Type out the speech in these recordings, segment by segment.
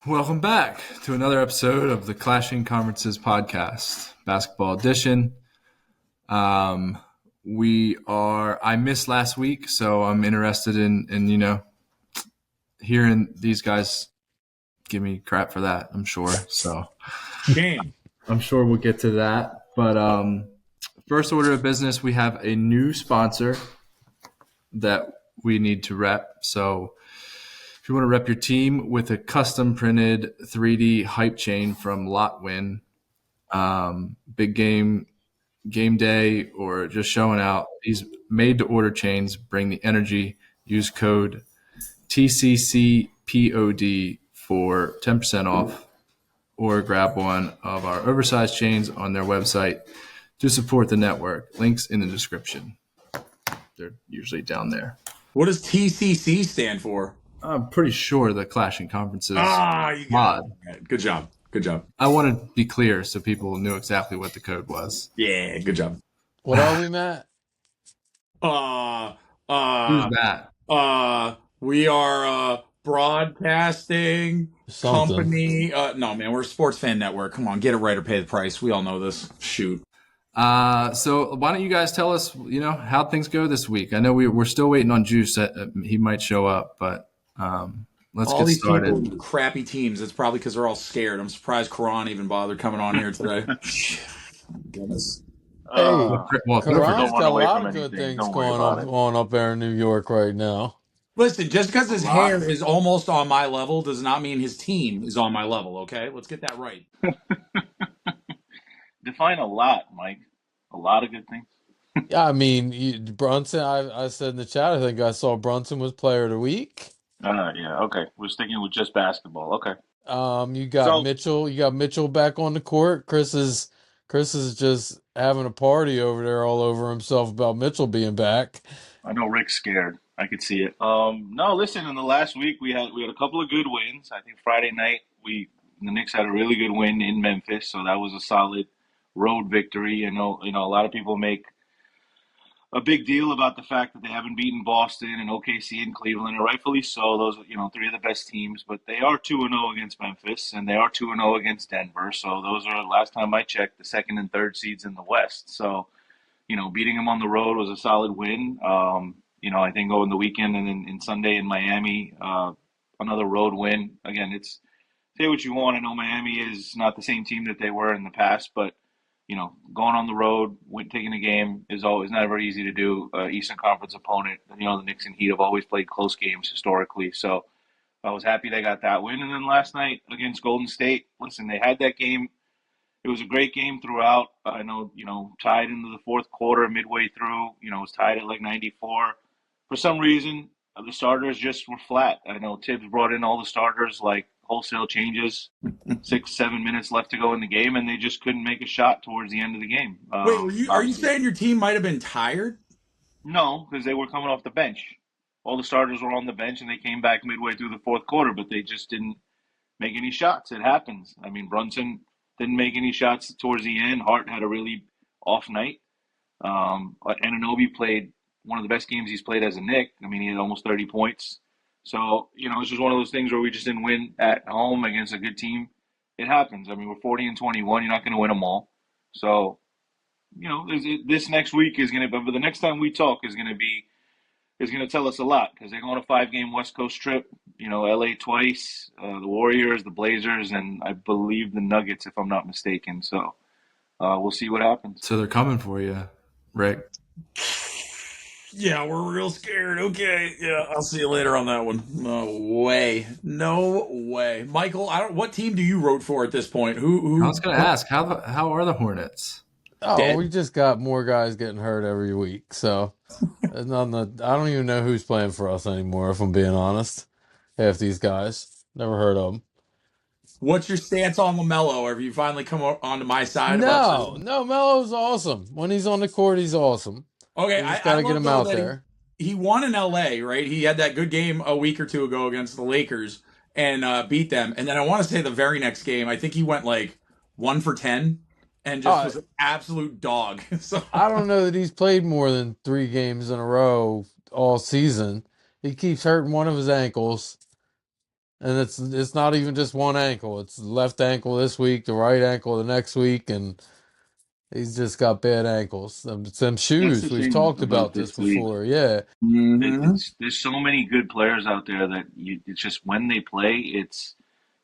Welcome back to another episode of the Clashing Conferences podcast, basketball edition. Um, I missed last week, so I'm interested in hearing these guys give me crap for that, I'm sure. So Game. I'm sure we'll get to that. But first order of business, we have a new sponsor that we need to rep. So if you want to rep your team with a custom printed 3D hype chain from LOTWYN, big game day, or just showing out, these made to order chains bring the energy. Use code TCCPOD for 10% off, or grab one of our oversized chains on their website to support the network. Links in the description. They're usually down there. What does TCC stand for? I'm pretty sure the Clashing Conferences You got mod. it. Good job. I want to be clear so people knew exactly what the code was. Yeah, good job. What are we, Matt? Who's that? We are broadcasting Something. company. No, man, we're a sports fan network. Come on, get it right or pay the price. We all know this. Shoot. So why don't you guys tell us, how things go this week? I know we're still waiting on Juice. He might show up, but let's All get these started. people with crappy teams. It's probably because they're all scared. I'm surprised Karan even bothered coming on here today. Goodness. Hey, Well, Karan's got a away lot from of good anything. things Don't worry going about on up there in New York right now. Listen, just because his hair is almost on my level does not mean his team is on my level, okay? Let's get that right. Define a lot, Mike. A lot of good things. Yeah, I mean, Brunson, I said in the chat, I think I saw Brunson was player of the week. Yeah, okay. We're sticking with just basketball. Okay. You got So- Mitchell. You got Mitchell back on the court. Chris is just having a party over there all over himself about Mitchell being back. I know Rick's scared. I could see it. No, listen. In the last week, we had a couple of good wins. I think Friday night the Knicks had a really good win in Memphis, so that was a solid road victory. I know a lot of people make a big deal about the fact that they haven't beaten Boston and OKC and Cleveland, and rightfully so. Those are, three of the best teams, but they are 2-0 against Memphis, and they are 2-0 against Denver. So those are, last time I checked, the second and third seeds in the West. So, beating them on the road was a solid win. I think going the weekend and then in Sunday in Miami, another road win. Again, it's say what you want. I know Miami is not the same team that they were in the past, but going on the road, taking a game is always not very easy to do. Eastern Conference opponent, the Knicks and Heat have always played close games historically. So I was happy they got that win. And then last night against Golden State, listen, they had that game. It was a great game throughout. I know, tied into the fourth quarter, midway through, it was tied at like 94. For some reason, the starters just were flat. I know Tibbs brought in all the starters like wholesale changes, 6-7 minutes left to go in the game, and they just couldn't make a shot towards the end of the game. Wait, are you saying your team might have been tired? No, because they were coming off the bench. All the starters were on the bench, and they came back midway through the fourth quarter, but they just didn't make any shots. It happens. I mean, Brunson didn't make any shots towards the end. Hart had a really off night. Anunoby played one of the best games he's played as a Knick. I mean, he had almost 30 points. So, it's just one of those things where we just didn't win at home against a good team. It happens. I mean, we're 40-21. You're not going to win them all. So, this next week is going to, but the next time we talk is going to tell us a lot because they're going on a 5-game West Coast trip. LA twice, the Warriors, the Blazers, and I believe the Nuggets, if I'm not mistaken. So we'll see what happens. So they're coming for you, Rick. Yeah, we're real scared. Okay, yeah, I'll see you later on that one. No way. Michael, what team do you root for at this point? Who? I was going to ask, how are the Hornets? Oh, Dead. we just got more guys getting hurt every week. So I don't even know who's playing for us anymore, if I'm being honest. Half these guys. Never heard of them. What's your stance on LaMelo? Have you finally come onto my side? No, Melo's awesome. When he's on the court, he's awesome. Okay, We just got to get him out there. He won in LA, right? He had that good game a week or two ago against the Lakers and beat them. And then I want to say the very next game, I think he went like 1 for 10 and just was an absolute dog. So I don't know that he's played more than 3 games in a row all season. He keeps hurting one of his ankles. And it's not even just one ankle. It's the left ankle this week, the right ankle the next week, and he's just got bad ankles. Some That's the shoes. We've thing talked about about this this league. before. Yeah. Mm-hmm. There's so many good players out there that it's just when they play,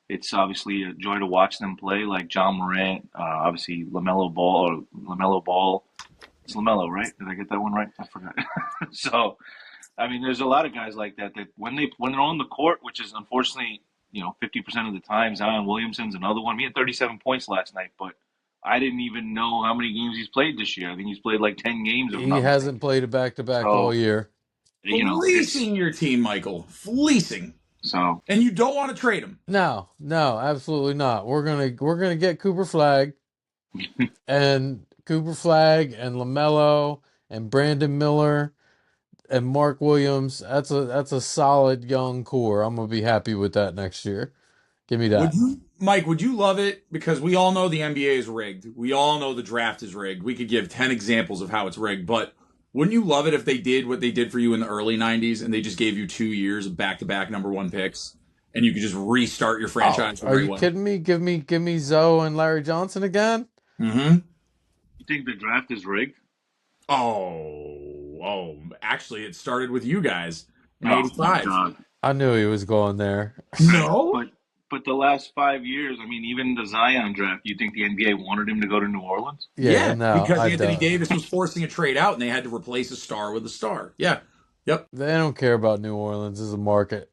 it's obviously a joy to watch them play. Like John Morant, obviously Lamelo Ball. It's Lamelo, right? Did I get that one right? I forgot. So, I mean, there's a lot of guys like that when they're on the court, which is unfortunately 50% of the time. Zion Williamson's another one. He had 37 points last night, but I didn't even know how many games he's played this year. I think he's played like 10 games, if I'm He not mistaken. hasn't played a back-to-back all So, year. it's Fleecing your team, Michael. Fleecing. so. And you don't want to trade him. No, absolutely not. We're gonna get Cooper Flag and LaMelo and Brandon Miller and Mark Williams. That's a solid young core. I'm gonna be happy with that next year. Give me that. Mike, would you love it? Because we all know the NBA is rigged. We all know the draft is rigged. We could give 10 examples of how it's rigged, but wouldn't you love it if they did what they did for you in the early 90s and they just gave you 2 years of back-to-back number one picks and you could just restart your franchise? Are you kidding me? Give me Zoe and Larry Johnson again? Mm-hmm. You think the draft is rigged? Actually, it started with you guys in Oh my 85. God! I knew he was going there. No? But the last 5 years, I mean, even the Zion draft, you think the NBA wanted him to go to New Orleans? Yeah, no, because I Anthony don't. Davis was forcing a trade out and they had to replace a star with a star. Yeah. Yep. They don't care about New Orleans as a market.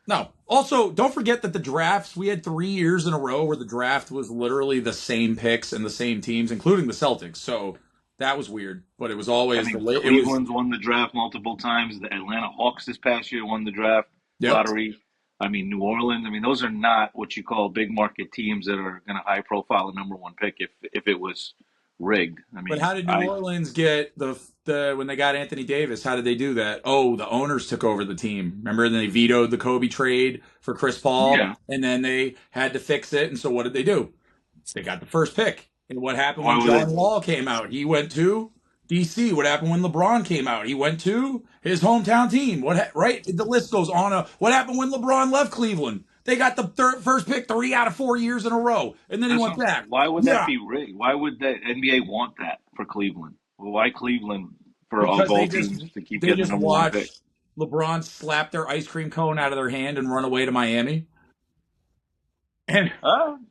No. Also, don't forget that the drafts, we had 3 years in a row where the draft was literally the same picks and the same teams, including the Celtics. So that was weird, but it was always I mean, the Cleveland's won the draft multiple times. The Atlanta Hawks this past year won the draft lottery. I mean, New Orleans. I mean, those are not what you call big market teams that are going to high profile a number one pick if it was rigged. I mean, but how did New Orleans get the when they got Anthony Davis? How did they do that? Oh, the owners took over the team. Remember, they vetoed the Kobe trade for Chris Paul, and then they had to fix it. And so, what did they do? They got the first pick. And what happened when John Wall came out? He went to DC. What happened when LeBron came out? He went to his hometown team. Right? The list goes on. What happened when LeBron left Cleveland? They got the first pick 3 out of 4 years in a row, and then he went back. Why would that be rigged? Why would the NBA want that for Cleveland? Well, why Cleveland for all teams to keep getting the number one pick? LeBron slap their ice cream cone out of their hand and run away to Miami. And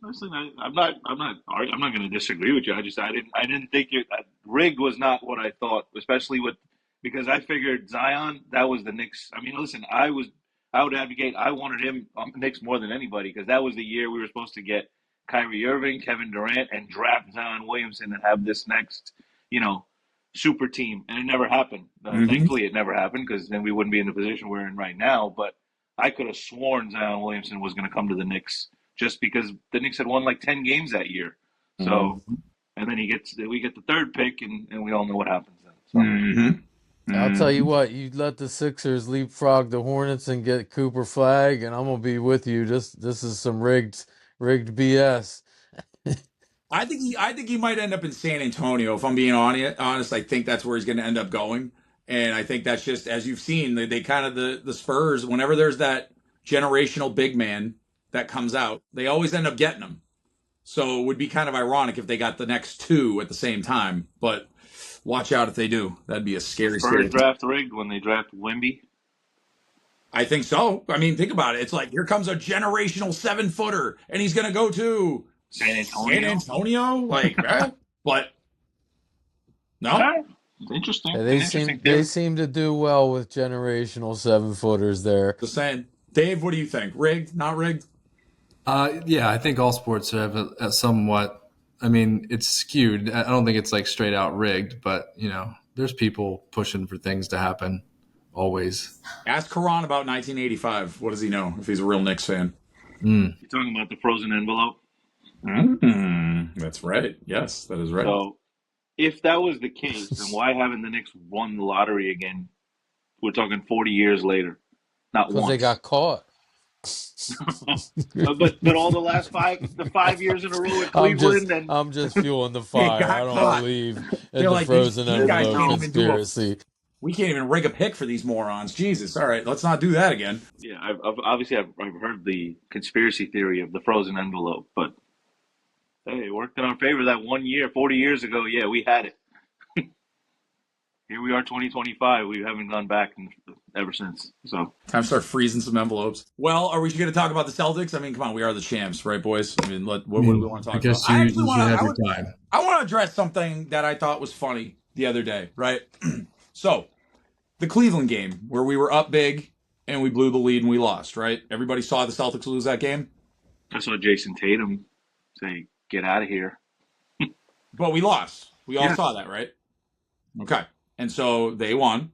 listen, I'm not going to disagree with you. I didn't think rigged was not what I thought, especially because I figured Zion, that was the Knicks. I mean, listen, I would advocate. I wanted him on the Knicks more than anybody because that was the year we were supposed to get Kyrie Irving, Kevin Durant, and draft Zion Williamson and have this next, super team. And it never happened. Thankfully, it never happened because then we wouldn't be in the position we're in right now. But I could have sworn Zion Williamson was going to come to the Knicks just because the Knicks had won like 10 games that year. So, and then we get the third pick, and we all know what happens then. So. I'll tell you what, you let the Sixers leapfrog the Hornets and get Cooper Flag, and I'm gonna be with you. This is some rigged BS. I think he might end up in San Antonio. If I'm being honest, I think that's where he's going to end up going. And I think that's just, as you've seen, they kind of the Spurs. Whenever there's that generational big man that comes out, they always end up getting him. So it would be kind of ironic if they got the next two at the same time. But watch out if they do. That'd be a scary. Spurs draft rigged when they draft Wemby. I think so. I mean, think about it. It's like here comes a generational 7-footer, and he's going to go to San Antonio, like, but no. Interesting. Yeah, they seem to do well with generational 7-footers there. Just saying, Dave. What do you think? Rigged? Not rigged? Yeah, I think all sports have a somewhat. I mean, it's skewed. I don't think it's like straight out rigged, but there's people pushing for things to happen always. Ask Karan about 1985. What does he know if he's a real Knicks fan? You're talking about the frozen envelope. That's right. Yes, that is right. So, if that was the case, then why haven't the Knicks won the lottery again? We're talking 40 years later. Not once. Because they got caught. but all the 5 years in a row at Cleveland. I'm just fueling the fire. I don't believe in the frozen envelope conspiracy. We can't even rig a pick for these morons. Jesus. All right, let's not do that again. Yeah, I've heard the conspiracy theory of the frozen envelope, but hey, it worked in our favor that 1 year, 40 years ago. Yeah, we had it. Here we are, 2025. We haven't gone back ever since. So time to start freezing some envelopes. Well, are we going to talk about the Celtics? I mean, come on, we are the champs, right, boys? I mean, what do we want to talk I guess about? I actually you want should to. have your time. I want to address something that I thought was funny the other day, right? So, the Cleveland game where we were up big and we blew the lead and we lost, right? Everybody saw the Celtics lose that game. I saw Jason Tatum say, "Get out of here." But we lost. We all saw that, right? Okay. And so they won.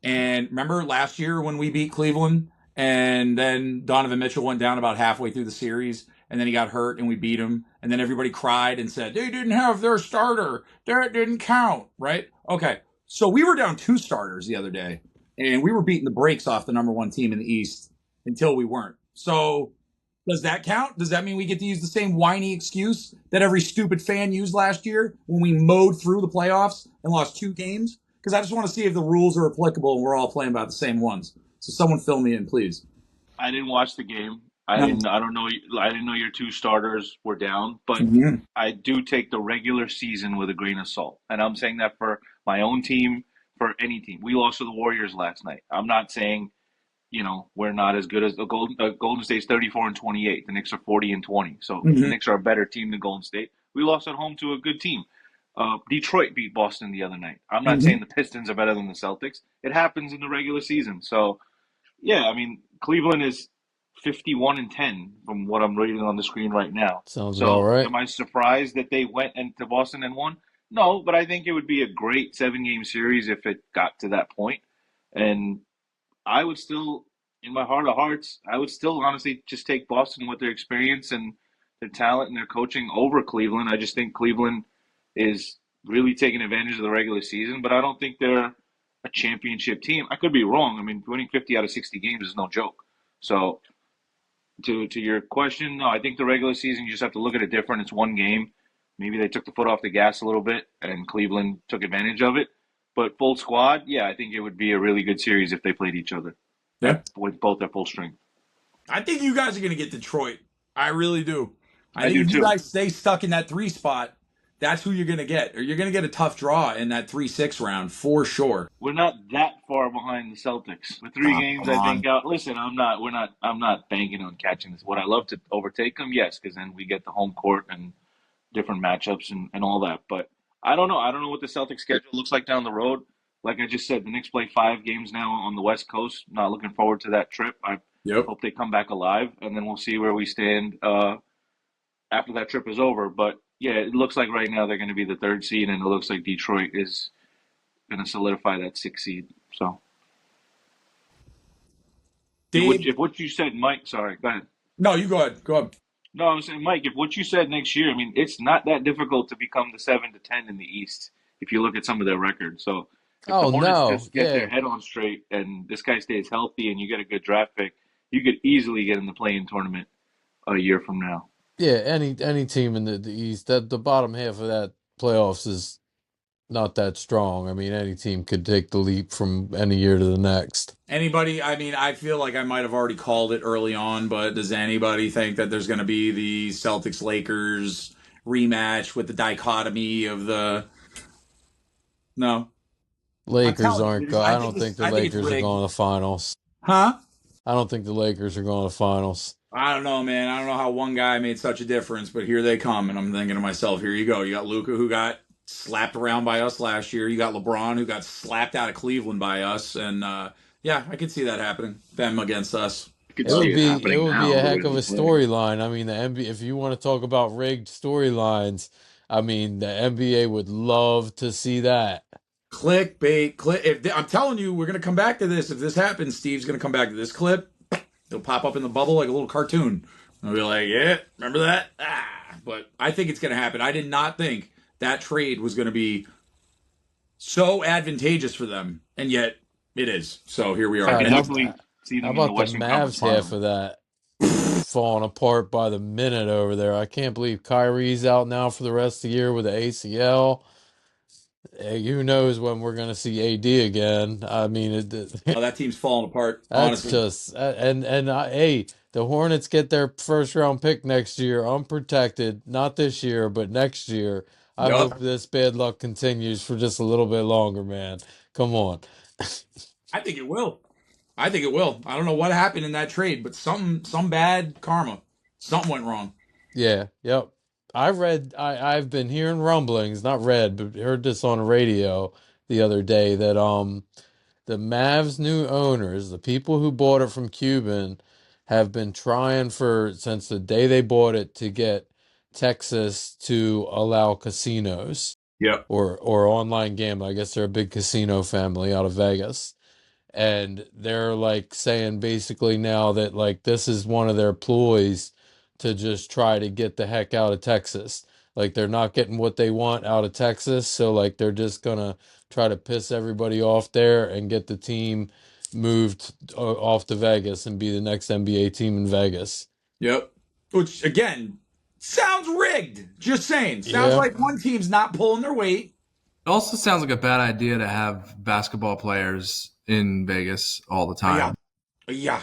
And remember last year when we beat Cleveland and then Donovan Mitchell went down about halfway through the series and then he got hurt and we beat him. And then everybody cried and said, they didn't have their starter. That didn't count, right? Okay. So we were down 2 starters the other day and we were beating the brakes off the number 1 team in the East until we weren't. So does that count? Does that mean we get to use the same whiny excuse that every stupid fan used last year when we mowed through the playoffs and lost 2 games? Because I just want to see if the rules are applicable and we're all playing by the same ones. So someone fill me in, please. I didn't watch the game. I didn't know your 2 starters were down, but I do take the regular season with a grain of salt. And I'm saying that for my own team, for any team. We lost to the Warriors last night. I'm not saying, we're not as good as the Golden State's 34-28. The Knicks are 40-20. So the Knicks are a better team than Golden State. We lost at home to a good team. Detroit beat Boston the other night. I'm not saying the Pistons are better than the Celtics. It happens in the regular season. So, yeah, I mean, Cleveland is 51-10 from what I'm reading on the screen right now. Sounds all right. Am I surprised that they went into Boston and won? No, but I think it would be a great 7-game series if it got to that point. And I would still, in my heart of hearts, I would still honestly just take Boston with their experience and their talent and their coaching over Cleveland. I just think Cleveland is really taking advantage of the regular season, but I don't think they're a championship team. I could be wrong. I mean, winning 50 out of 60 games is no joke. So to your question, no, I think the regular season, you just have to look at it different. It's 1 game. Maybe they took the foot off the gas a little bit and Cleveland took advantage of it. But full squad, yeah, I think it would be a really good series if they played each other. Yeah. With both at full strength. I think you guys are going to get Detroit. I really do. I think do if too. you guys stay stuck in that 3 spot, that's who you're going to get. Or you're going to get a tough draw in that 3-6 round for sure. We're not that far behind the Celtics. With 3 games, I think out. Listen, I'm not banking on catching this. Would I love to overtake them? Yes, because then we get the home court and different matchups and all that. But I don't know. I don't know what the Celtics schedule looks like down the road. Like I just said, the Knicks play 5 games now on the West Coast. Not looking forward to that trip. I hope they come back alive, and then we'll see where we stand after that trip is over. But yeah, it looks like right now they're going to be the 3rd seed, and it looks like Detroit is going to solidify that 6th seed. So, Dave, if what you said, Mike, sorry, go ahead. No, you go ahead. Go ahead. No, I was saying, Mike, if what you said next year, I mean, it's not that difficult to become the 7-10 in the East if you look at some of their records. So, if the Hornets just get their head on straight and this guy stays healthy and you get a good draft pick, you could easily get in the play-in tournament a year from now. Yeah, any team in the East, that the bottom half of that playoffs is not that strong. I mean, any team could take the leap from any year to the next. Anybody, I mean, I feel like I might have already called it early on, but does anybody think that there's going to be the Celtics-Lakers rematch with the dichotomy of the... No. Lakers aren't going. I don't think the Lakers are going to the finals. Huh? I don't think the Lakers are going to the finals. I don't know, man. I don't know how one guy made such a difference, but here they come, and I'm thinking to myself, here you go. You got Luka, who got slapped around by us last year. You got LeBron, who got slapped out of Cleveland by us, and yeah, I could see that happening. Them against us. It would be a heck of a storyline. I mean, the NBA. If you want to talk about rigged storylines, I mean, the NBA would love to see that. Clickbait. I'm telling you, we're going to come back to this. If this happens, Steve's going to come back to this clip. It'll pop up in the bubble like a little cartoon. I'll be like, yeah, remember that? But I think it's going to happen. I did not think that trade was going to be so advantageous for them, and yet it is. So here we are. How about the Mavs half of that falling apart by the minute over there? I can't believe Kyrie's out now for the rest of the year with the ACL. Who knows when we're going to see AD again? I mean, Oh, that team's falling apart, that's honestly. just hey, the Hornets get their first round pick next year, unprotected. Not this year, but next year. I hope Yup. this bad luck continues for just a little bit longer, man. Come on. I think it will. I think it will. I don't know what happened in that trade, but some bad karma. Something went wrong. Yeah, yep. I've been hearing rumblings, not read, but heard this on the radio the other day that the Mavs new owners, the people who bought it from Cuban, have been trying for since the day they bought it to get Texas to allow casinos Yep. or online gambling. I guess they're a big casino family out of Vegas. And they're like saying basically now that like this is one of their ploys to just try to get the heck out of Texas. Like they're not getting what they want out of Texas, so like they're just gonna try to piss everybody off there and get the team moved off to Vegas and be the next NBA team in Vegas. Yep. Which again sounds rigged. Just saying. Sounds Yeah. like one team's not pulling their weight. It also sounds like a bad idea to have basketball players in Vegas all the Yeah. time. Yeah.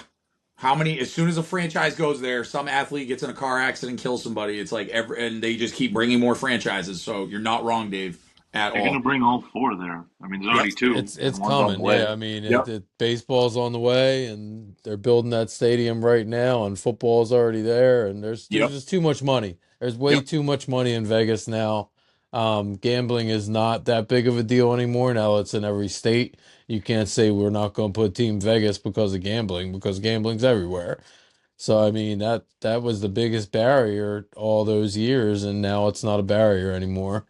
How many? As soon as a franchise goes there, some athlete gets in a car accident, kills somebody. It's like and they just keep bringing more franchises. So you're not wrong, Dave, at They're going to all. bring all four there. I mean, there's Yep. already two, It's and one's on the coming. Yeah, way. I mean, Yep. baseball's on the way, and they're building that stadium right now, and football's already there, and there's Yep. just too much money. There's way Yep. too much money in Vegas now. Gambling is not that big of a deal anymore. Now it's in every state. You can't say we're not going to put Team Vegas because of gambling, because gambling's everywhere. So I mean that was the biggest barrier all those years, and now it's not a barrier anymore.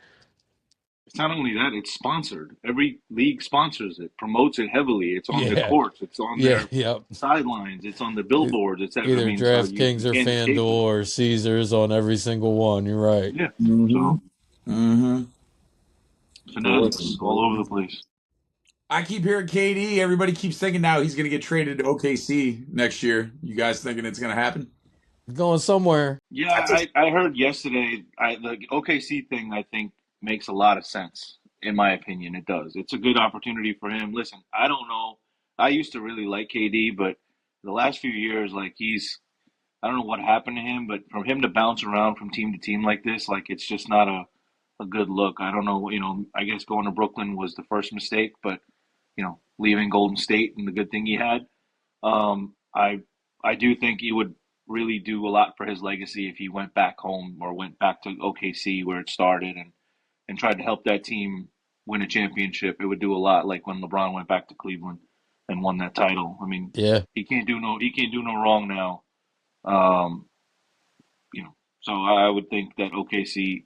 It's not only that, it's sponsored. Every league sponsors it, promotes it heavily. It's on the Yeah, courts, it's on yeah, their yep. sidelines, it's on the E- billboards. I Either mean, so DraftKings you or can't escape FanDuel it. or Caesars on every single one. You're right. Yeah. Mm-hmm. So Mm-hmm. fanatics all over the place. I keep hearing KD. Everybody keeps thinking now he's going to get traded to OKC next year. You guys thinking it's going to happen? Going somewhere. Yeah, I heard yesterday. The OKC thing I think makes a lot of sense. In my opinion, it does. It's a good opportunity for him. Listen, I don't know. I used to really like KD, but the last few years, like I don't know what happened to him, but for him to bounce around from team to team like this, like it's just not a good look. I don't know. I guess going to Brooklyn was the first mistake, but leaving Golden State and the good thing he had. I do think he would really do a lot for his legacy if he went back home or went back to OKC where it started and tried to help that team win a championship. It would do a lot, like when LeBron went back to Cleveland and won that title. I mean, Yeah. he can't do no wrong now. Um, so I would think that OKC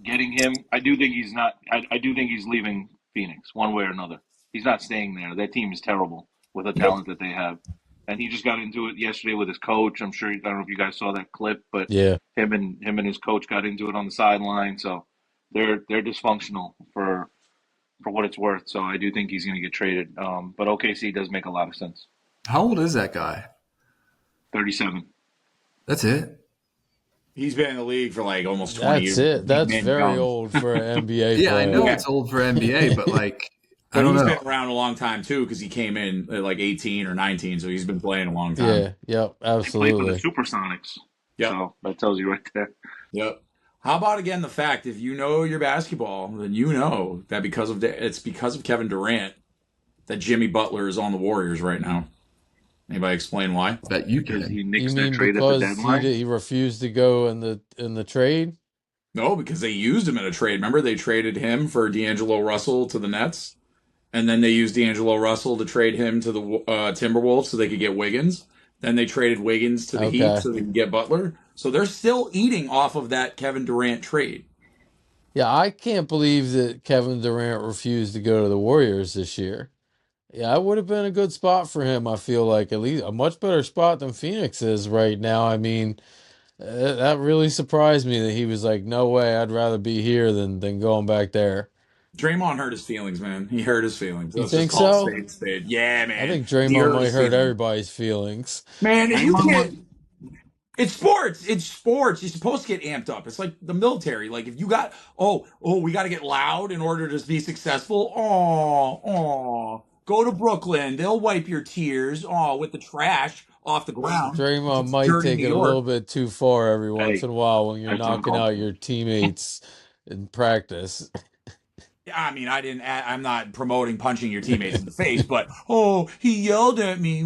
getting him, I do think he's not. I do think he's leaving Phoenix one way or another. He's not staying there. That team is terrible with the Yep. talent that they have, and he just got into it yesterday with his coach. I'm sure I don't know if you guys saw that clip, but Yeah. him and his coach got into it on the sideline. So they're dysfunctional for what it's worth. So I do think he's going to get traded. But OKC does make a lot of sense. How old is that guy? 37. That's it. He's been in the league for like almost 20 That's years. it. That's Man, very young. old for an NBA Yeah, I know player. it's old for NBA, but like I But don't he's know. been around a long time too because he came in at like 18 or 19, so he's been playing a long time. Yeah. Yep. He played for the Absolutely. Supersonics. Yep. So that tells you right there. Yep. How about again the fact if you know your basketball, then you know that it's because of Kevin Durant that Jimmy Butler is on the Warriors right now. Anybody explain why? Bet you Because can. he You nixed their mean trade at the because deadline. he refused to go in the trade? No, because they used him in a trade. Remember, they traded him for D'Angelo Russell to the Nets, and then they used D'Angelo Russell to trade him to the Timberwolves so they could get Wiggins. Then they traded Wiggins to the Heat Okay. so they could get Butler. So they're still eating off of that Kevin Durant trade. Yeah, I can't believe that Kevin Durant refused to go to the Warriors this year. Yeah, it would have been a good spot for him, I feel like. At least a much better spot than Phoenix is right now. I mean, that really surprised me that he was like, no way, I'd rather be here than going back there. Draymond hurt his feelings, man. He hurt his feelings. You Let's just think call it so? spade spade. Yeah, I man. think He Draymond hurt might his hurt feelings. everybody's feelings. Man, if you Draymond was can't It's sports. It's sports. You're supposed to get amped up. It's like the military. Like if you got we got to get loud in order to be successful. Go to Brooklyn. They'll wipe your tears. With the trash off the ground. Draymond It's might dirty take New it a York. little bit too far every once Hey, in a while when you're that's knocking out uncalled your teammates in practice. I mean, I'm not promoting punching your teammates in the face, but he yelled at me.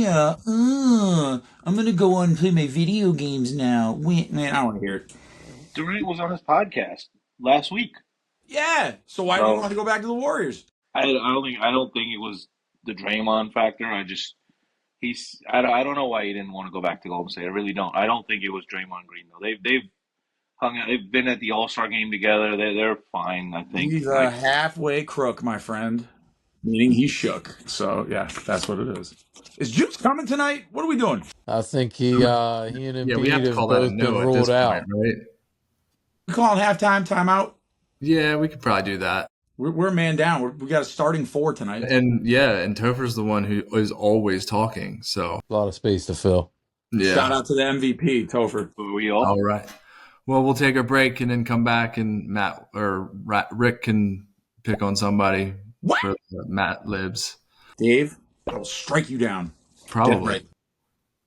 I'm gonna go on and play my video games now. Man, I don't want to hear it. Durant was on his podcast last week. Yeah. So why do you want to go back to the Warriors? I don't think it was the Draymond factor. I don't know why he didn't want to go back to Golden State. I really don't. I don't think it was Draymond Green though. They've hung out. They've been at the All Star game together. They're fine. I think. He's a halfway crook, my friend. Meaning he shook. So yeah, that's what it is. Is Juice coming tonight? What are we doing? I think he and Yeah, we have Embiid to have call that a both been no at ruled this out. point, right? We calling halftime, timeout. Yeah, we could probably do that. We're a man down. We got a starting 4 tonight. And Topher's the one who is always talking. So A lot of space to fill. yeah. Shout out to the MVP, Topher. We all. All right. Well, we'll take a break and then come back, and Rick can pick on somebody for the Matt Libs. Dave, I'll strike you down. Probably. Right.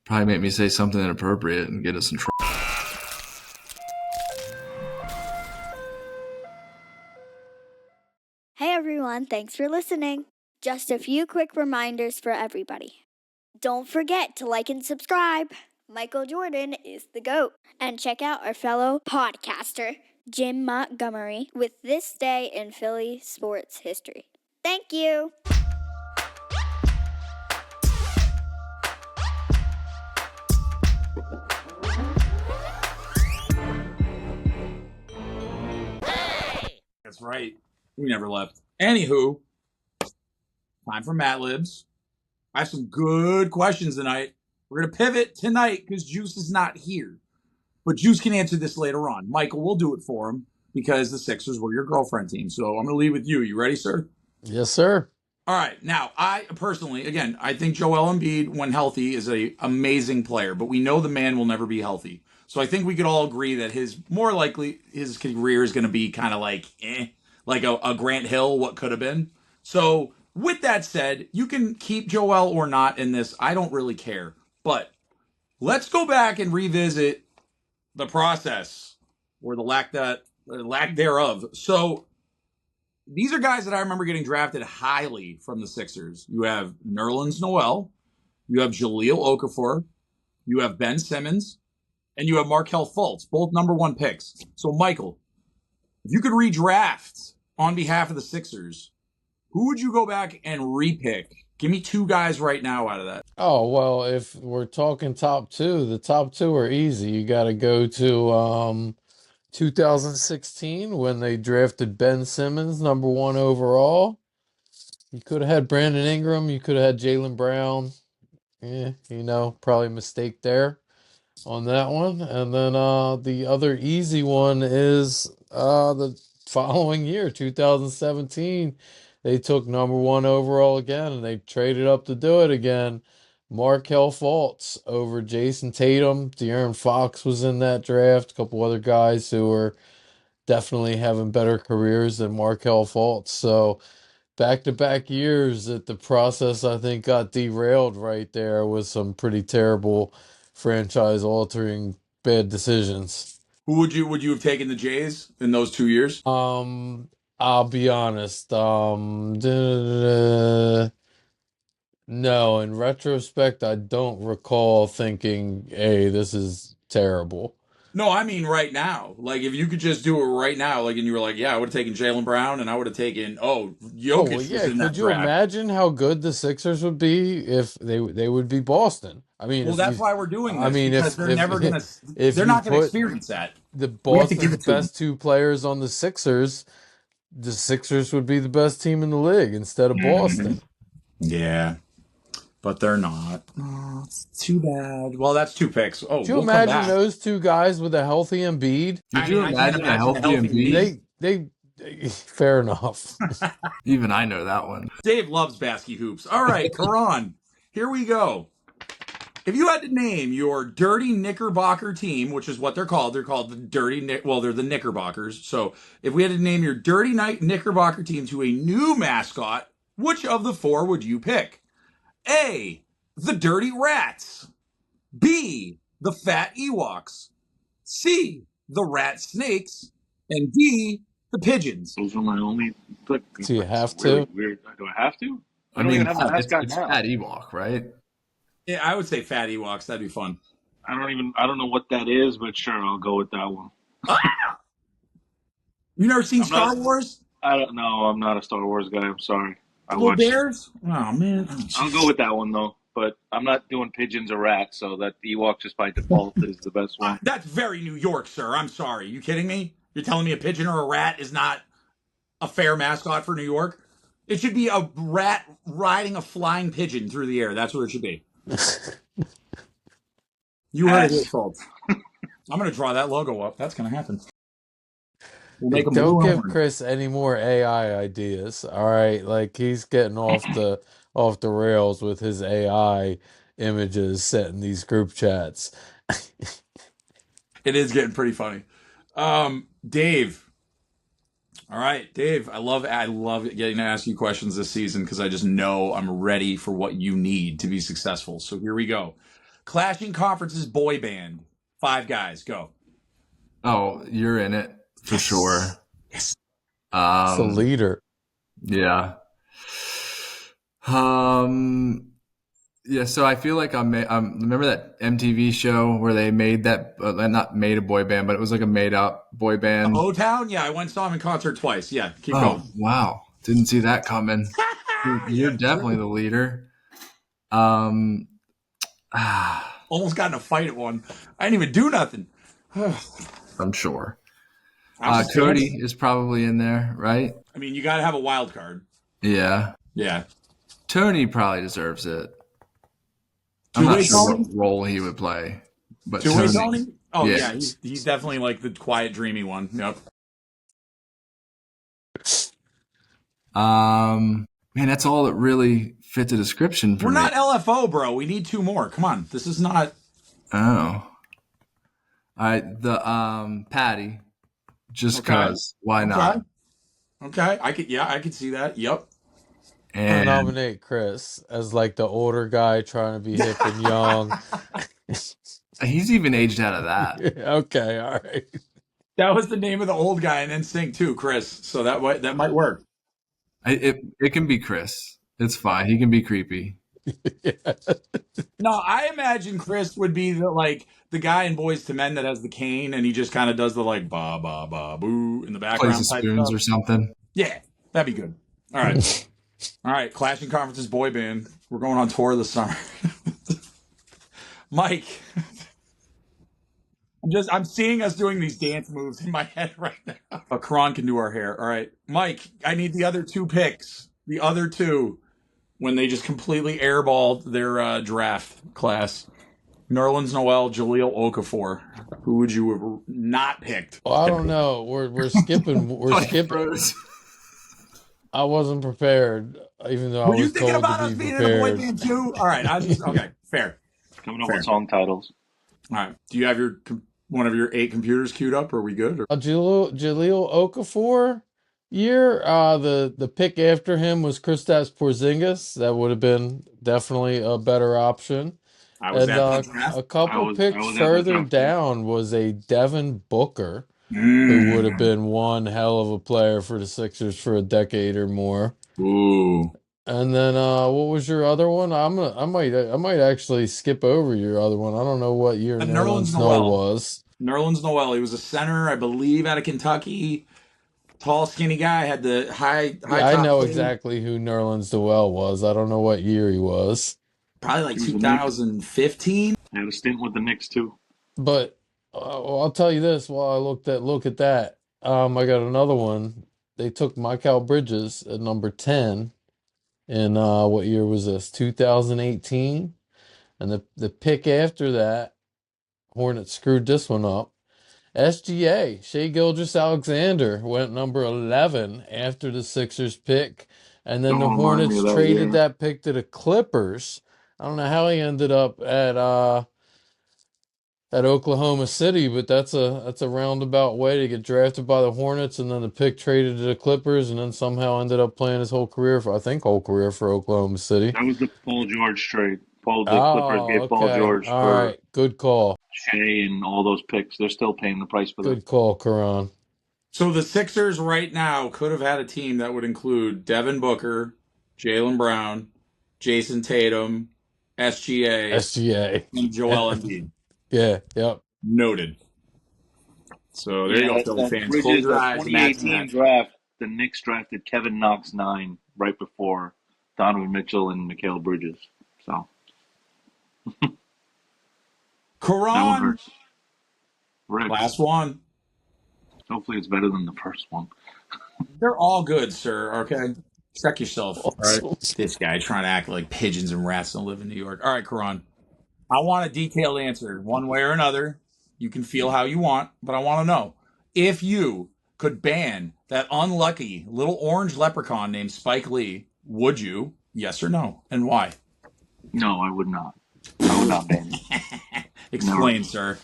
Probably make me say something inappropriate and get us in trouble. Hey everyone, thanks for listening. Just a few quick reminders for everybody. Don't forget to like and subscribe. Michael Jordan is the GOAT. And check out our fellow podcaster, Jim Montgomery, with This Day in Philly Sports History. Thank you. That's right. We never left. Anywho, time for Matt Libs. I have some good questions tonight. We're going to pivot tonight because Juice is not here. But Juice can answer this later on. Michael, we'll do it for him because the Sixers were your girlfriend team. So I'm going to leave with you. You ready, sir? Yes, sir. All right. Now, I personally, again, I think Joel Embiid, when healthy, is an amazing player. But we know the man will never be healthy. So I think we could all agree that his career is going to be kind of like a Grant Hill, what could have been. So with that said, you can keep Joel or not in this. I don't really care. But let's go back and revisit the process or the lack thereof. So these are guys that I remember getting drafted highly from the Sixers. You have Nerlens Noel, you have Jahlil Okafor, you have Ben Simmons, and you have Markelle Fultz, both number 1 picks. So, Michael, if you could redraft on behalf of the Sixers, who would you go back and repick? Give me 2 guys right now out of that. Oh, well, if we're talking top 2, the top 2 are easy. You got to go to 2016 when they drafted Ben Simmons, number 1 overall. You could have had Brandon Ingram. You could have had Jaylen Brown. Yeah, probably a mistake there on that one. And then the other easy one is the following year, 2017. They took number 1 overall again, and they traded up to do it again. Markelle Fultz over Jason Tatum. De'Aaron Fox was in that draft. A couple other guys who were definitely having better careers than Markelle Fultz. So back-to-back years that the process, I think, got derailed right there with some pretty terrible franchise-altering bad decisions. Who would you have taken the Jays in those 2 years? I'll be honest. No, in retrospect, I don't recall thinking, hey, this is terrible. No, I mean right now. Like, if you could just do it right now, like, and you were like, yeah, I would have taken Jaylen Brown, and I would have taken, Jokic was in that Could you draft. imagine how good the Sixers would be if they would be Boston? I mean, Well, that's why we're doing this. Because they're never gonna. They're not gonna experience that. The Boston's best 2 players on the Sixers would be the best team in the league instead of Boston. Yeah, but they're not. Oh, it's too bad. Well, that's 2 picks. Oh, Could you imagine those 2 guys with a healthy Embiid? Could you imagine a healthy Embiid? They fair enough. Even I know that one. Dave loves basket hoops. All right, Karan, here we go. If you had to name your dirty Knickerbocker team, which is what they're called the dirty they're the Knickerbockers. So if we had to name your dirty Knickerbocker team to a new mascot, which of the four would you pick? A, the Dirty Rats. B, the Fat Ewoks. C, the Rat Snakes. And D, the Pigeons. Those are my only. Look, Do you have really to? weird. Do I have to? I don't mean, even have a mascot it's now. Fat Ewok, right? Yeah, I would say Fat Ewoks. That'd be fun. I don't know what that is, but sure, I'll go with that one. You never seen I'm Star not- Wars? I don't know. I'm not a Star Wars guy. I'm sorry. I Little watched. Bears? Oh, man. I'll go with that one though. But I'm not doing pigeons or rats, so that Ewok just by default is the best one. That's very New York, sir. I'm sorry. You kidding me? You're telling me a pigeon or a rat is not a fair mascot for New York? It should be a rat riding a flying pigeon through the air. That's what it should be. You heard it here, folks. I'm going to draw that logo up. That's going to happen. We'll make a Don't blue give orange. Chris any more AI ideas. All right, like he's getting off the rails with his AI images set in these group chats. It is getting pretty funny. Dave. All right, Dave. I love getting to ask you questions this season because I just know I'm ready for what you need to be successful. So here we go. Clashing Conferences boy band. 5 guys. Go. Oh, you're in it for sure. Yes. It's the leader. Yeah. Yeah, so I feel like remember that MTV show where they made that not made a boy band, but it was like a made up boy band. O-Town? Yeah, I went and saw him in concert twice. Yeah, keep going. Wow. Didn't see that coming. You're definitely the leader. Almost got in a fight at one. I didn't even do nothing. I'm sure. I'm Cody is probably in there, right? I mean, you got to have a wild card. Yeah. Yeah. Tony probably deserves it. I'm not sure what role he would play. But Two-way Tony? Oh, Yeah. yeah. He's definitely like the quiet, dreamy one. Yep. Man, that's all that really fit the description for We're me. not LFO, bro. We need 2 more. Come on. This is not. Oh. All right, the Patty. Just Okay. cause. Why not? Okay. I could see that. Yep. I'm And gonna nominate Chris as like the older guy trying to be hip and young. he's even aged out of that. Okay, all right. That was the name of the old guy in NSYNC too, Chris. So that might work. It can be Chris. It's fine. He can be creepy. No, I imagine Chris would be the guy in Boys to Men that has the cane and he just kind of does the like ba ba ba boo in the background Plays the type spoons stuff. or something. Yeah, that'd be good. All right. All right, Clashing Conferences boy band. We're going on tour this summer. Mike. I'm seeing us doing these dance moves in my head right now. Karan can do our hair. All right. Mike, I need the other 2 picks. The other 2 when they just completely airballed their draft class. Nerlens Noel, Jahlil Okafor. Who would you have not picked? Well, I don't know. We're skipping. We're skipping. I wasn't prepared, even though I Were you was thinking told about to us be being in a boy prepared. band too? All right. Okay. Fair. Coming up Fair. with song titles. All right. Do you have one of your 8 computers queued up? Are we good? Or? Jahlil Okafor year. The pick after him was Kristaps Porzingis. That would have been definitely a better option. I was And at the draft. a couple I picks was at the further draft, too. down was a Devin Booker, who would have been one hell of a player for the Sixers for a decade or more. Ooh. And then what was your other one? I might actually skip over your other one. I don't know what year Nerlens Nerlens Noel Noel. was. Nerlens Noel. He was a center, I believe, out of Kentucky. Tall, skinny guy. Had the high I top know fade. exactly who Nerlens Noel was. I don't know what year he was. Probably like He was a 2015. I had a stint with the Knicks too. But I'll tell you this: while I look at that, I got another one. They took Mikal Bridges at number 10. In what year was this? 2018. And the pick after that, Hornets screwed this one up. SGA, Shai Gilgeous-Alexander, went number 11 after the Sixers pick. And then Don't the remind me Hornets of that traded year. that pick to the Clippers. I don't know how he ended up at Oklahoma City, but that's a roundabout way to get drafted by the Hornets and then the pick traded to the Clippers and then somehow ended up playing his whole career for Oklahoma City. That was the Paul George trade. The Clippers Oh, gave Paul okay. George All for right. Good call. Shea and all those picks. They're still paying the price for that. Good call, Karan. So the Sixers right now could have had a team that would include Devin Booker, Jaylen Brown, Jason Tatum, SGA, SGA. and Joel Embiid. Yeah, yep. Noted. So there you go, Philly fans. Close Bridges, your that eyes. Imagine 2018 that. draft, the Knicks drafted Kevin Knox 9 right before Donovan Mitchell and Mikal Bridges. So that one Karan, hurts. Rick, last one. hopefully it's better than the first one. They're all good, sir. Okay, check yourself. All right, Awesome. this guy trying to act like pigeons and rats don't live in New York. All right, Karan. I want a detailed answer, one way or another. You can feel how you want, but I want to know if you could ban that unlucky little orange leprechaun named Spike Lee. Would you? Yes or no, and why? No, I would not. I would not ban him. Explain, sir.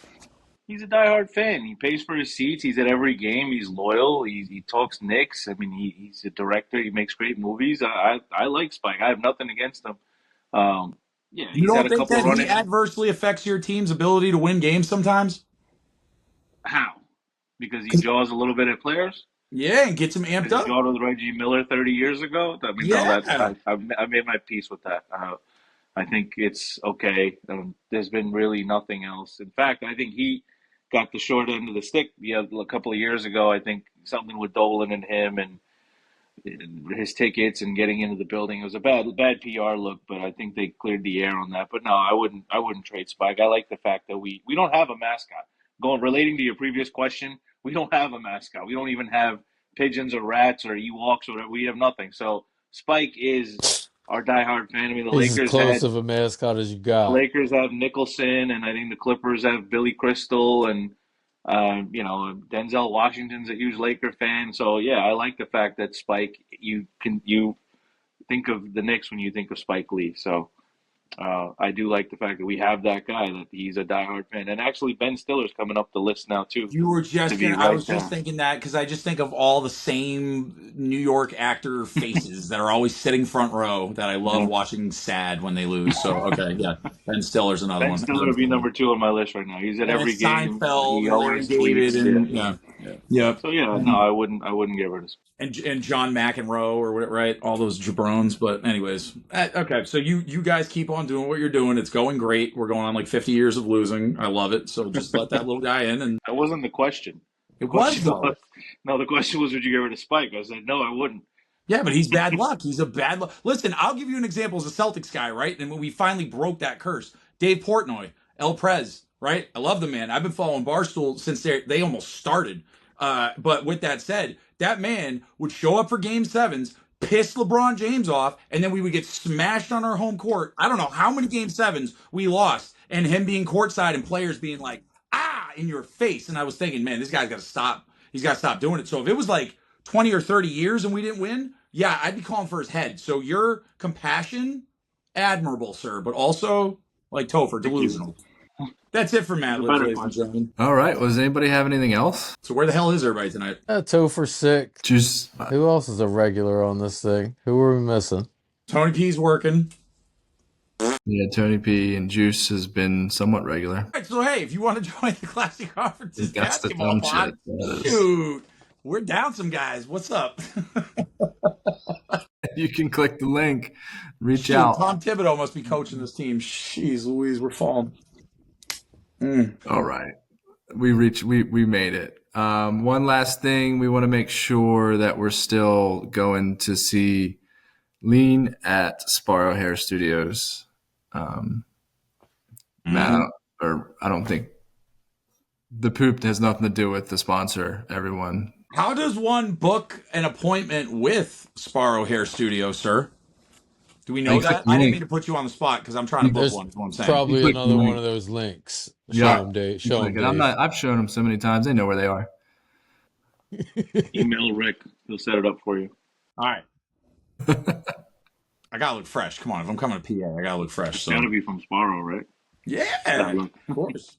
He's a diehard fan. He pays for his seats. He's at every game. He's loyal. He talks Knicks. I mean, he's a director. He makes great movies. I like Spike. I have nothing against him. Yeah, You he's had don't a think couple that run he adversely affects your team's ability to win games sometimes? How? Because he jaws a little bit at players? Yeah, and gets him amped Because up. he jawed with Reggie Miller 30 years ago? I mean, Yeah. no, I made my peace with that. I think it's okay. There's been really nothing else. In fact, I think he got the short end of the stick a couple of years ago. I think something with Dolan and him and his tickets and getting into the building. It was a bad PR look, but I think they cleared the air on that. But no, I wouldn't trade Spike. I like the fact that we don't have a mascot. Relating to your previous question, we don't have a mascot. We don't even have pigeons or rats or Ewoks or whatever. We have nothing. So Spike is our diehard fan. I mean, He's as close of a mascot as you the got. Lakers have Nicholson, and I think the Clippers have Billy Crystal, and Denzel Washington's a huge Laker fan. So yeah, I like the fact that Spike. You think of the Knicks when you think of Spike Lee. So I do like the fact that we have that guy, that he's a diehard fan, and actually Ben Stiller's coming up the list now too. You were just be gonna. I right was just there. thinking that because I just think of all the same New York actor faces that are always sitting front row that I love watching sad when they lose. So okay, yeah, Ben Stiller's another Ben one. Stiller would be number 2 on my list right now. He's at And every it's game. Seinfeld He and Larry always David tweets. and Yeah. yep. So yeah, no, I wouldn't get rid of him. And John McEnroe or whatever, right? All those jabrones. But anyways, okay. So you guys keep on doing what you're doing. It's going great. We're going on like 50 years of losing. I love it. So just let that little guy in. And That wasn't the question. it was though. No, the question was, would you get rid of Spike? I said, no, I wouldn't. Yeah, but he's bad luck. He's a bad luck. Listen, I'll give you an example as a Celtics guy, right? And when we finally broke that curse, Dave Portnoy, El Prez, right? I love the man. I've been following Barstool since they almost started. But with that said, that man would show up for game sevens, piss LeBron James off, and then we would get smashed on our home court. I don't know how many game sevens we lost, and him being courtside and players being like, in your face. And I was thinking, man, this guy's got to stop. He's got to stop doing it. So if it was like 20 or 30 years and we didn't win, yeah, I'd be calling for his head. So your compassion, admirable, sir, but also like Topher, delusional. That's it for Matt, ladies and gentlemen. All right. Well, does anybody have anything else? So where the hell is everybody tonight? Topher sick. Just Who else is a regular on this thing? Who are we missing? Tony P's working. yeah, Tony P and Juice has been somewhat regular. All right, so hey, if you want to join the Classic Conferences That's the basketball dumb pod, shit. dude, we're down some guys. What's up? You can click the link, reach Shoot, out. Tom Thibodeau must be coaching this team. Jeez Louise, we're falling. All right. We made it. One last thing, we want to make sure that we're still going to see Lean at Sparrow Hair Studios. Matt, I don't think the poop has nothing to do with the sponsor, everyone. How does one book an appointment with Sparrow Hair Studio, sir? Do we know that? I didn't mean to put you on the spot because I'm trying to book There's one. Is what I'm saying. probably click the another link. one of those links. Yeah. Show them, Dave. Show them, I'm not, I've shown them so many times. They know where they are. Email Rick. He'll set it up for you. All right. I gotta look fresh. Come on, if I'm coming to PA, I gotta look fresh. It's So gotta be from Sparrow, right? yeah, of course.